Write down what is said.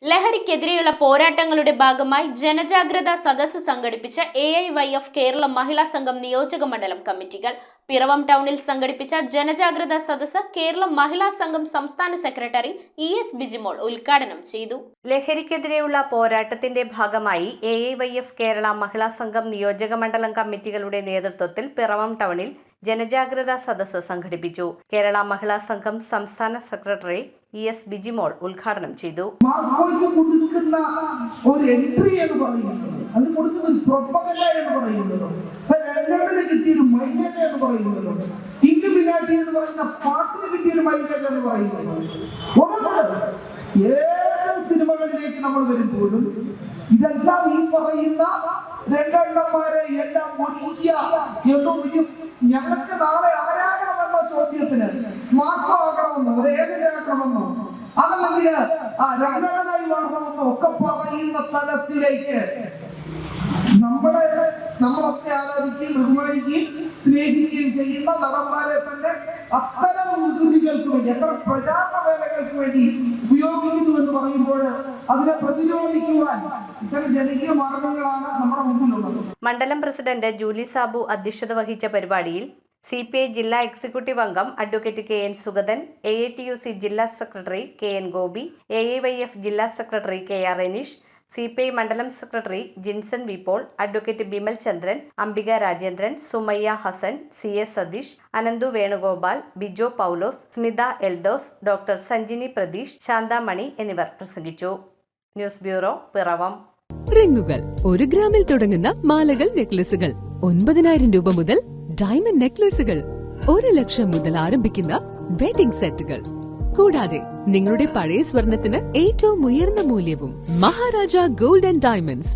ലഹരിക്കെതിരെയുള്ള പോരാട്ടങ്ങളുടെ ഭാഗമായി ജനജാഗ്രതാ സദസ്സ് സംഘടിപ്പിച്ച AIYF കേരള മഹിളാ സംഘം നിയോജക മണ്ഡലം കമ്മിറ്റികൾ പിറവം ടൗണിൽ സംഘടിപ്പിച്ച ജനജാഗ്രതാ സദസ്സ് കേരള മഹിളാ സംഘം സംസ്ഥാന സെക്രട്ടറി ES ബിജിമോൾ ഉദ്ഘാടനം ചെയ്തു. ലഹരിക്കെതിരെയുള്ള പോരാട്ടത്തിന്റെ ഭാഗമായി AIYF കേരള മഹിളാ സംഘം നിയോജക മണ്ഡലം കമ്മിറ്റികളുടെ നേതൃത്വത്തിൽ പിറവം ടൗണിൽ ജനജാഗ്രതാ സദസ്സ് സംഘടിപ്പിച്ചു. കേരള മഹിളാ സംഘം സംസ്ഥാന സെക്രട്ടറി ES ബിജിമോൾ ഉദ്ഘാടനം ചെയ്തു. ഒരു എൻട്രി എന്ന് പറയുന്നത്, അതിന് കൊടുക്കുന്ന പ്രൊപ്പഗൻഡ എന്ന് പറയുന്നത്, ലണ്ടനിൽ കിട്ടിയൊരു മൈലേജ് എന്ന് പറയുന്നത്, ഇങ്ക് ബിനാറ്റി എന്ന് പറയുന്ന പാട്ടിന് കിട്ടിയൊരു മൈലേജ് എന്ന് പറയുന്നത്, ഏത് സിനിമകളിലേക്ക് നമ്മൾ വരുമ്പോഴും ഇതെല്ലാം ഈ പറയുന്ന രണ്ടെണ്ണന്മാരെ എല്ലാം ഒഴിക്കുക. ഞങ്ങൾക്ക് നാളെ ആരാകണമെന്ന ചോദ്യത്തിന് മാത്രമാകണമെന്നോ ഏകനാകണമെന്നോ അതല്ലെങ്കിൽ രണ്ടെണ്ണനായി മാറണമെന്നോ ഒക്കെ പറയുന്ന തലത്തിലേക്ക് നമ്മളൊക്കെ ആരാധിക്കുകയും ബഹുമാനിക്കുകയും സ്നേഹിക്കുകയും ചെയ്യുന്ന നടന്മാരെ തന്നെ അത്തരം വികൃതികൾക്ക് വേണ്ടി, എത്ര പ്രചാരണ വേലകൾക്ക് വേണ്ടി ഉപയോഗിക്കുന്നു എന്ന് പറയുമ്പോൾ അതിനെ പ്രതിരോധിക്കുവാൻ ഇത്തരം ജനകീയ മാർഗങ്ങളാണ് നമ്മുടെ മുമ്പിലുള്ളത്. മണ്ഡലം പ്രസിഡന്റ് ജൂലി സാബു അധ്യക്ഷത വഹിച്ച പരിപാടിയിൽ CPI ജില്ലാ എക്സിക്യൂട്ടീവ് അംഗം അഡ്വക്കേറ്റ് KN സുഗതൻ, AATUC ജില്ലാ സെക്രട്ടറി KN ഗോപി, AIYF ജില്ലാ സെക്രട്ടറി KR റെനീഷ്, CPI മണ്ഡലം secretary Jinson V Paul, advocate Bimal Chandran, Ambika Rajendran, Sumayya Hasan, CS Satheesh, Ananthu Venugopal, Bijo Paulose, Smitha Eldhose, doctor Sanjini Pratheesh, Santhamani എന്നിവർ പ്രസംഗിച്ചു. News bureau, Piravom. റിങ്ങുകൾ 1 ഗ്രാമിൽ തുടങ്ങുന്ന മാലകൾ, നെക്ലസുകൾ 9,000 രൂപ മുതൽ ഡയമണ്ട് നെക്ലസുകൾ 1 ലക്ഷം മുതൽ ആരംഭിക്കുന്ന വെഡിംഗ് സെറ്റുകൾ, കൂടാതെ നിങ്ങളുടെ പഴയ സ്വർണത്തിന് ഏറ്റവും ഉയർന്ന മൂല്യവും. Maharaja gold and diamonds,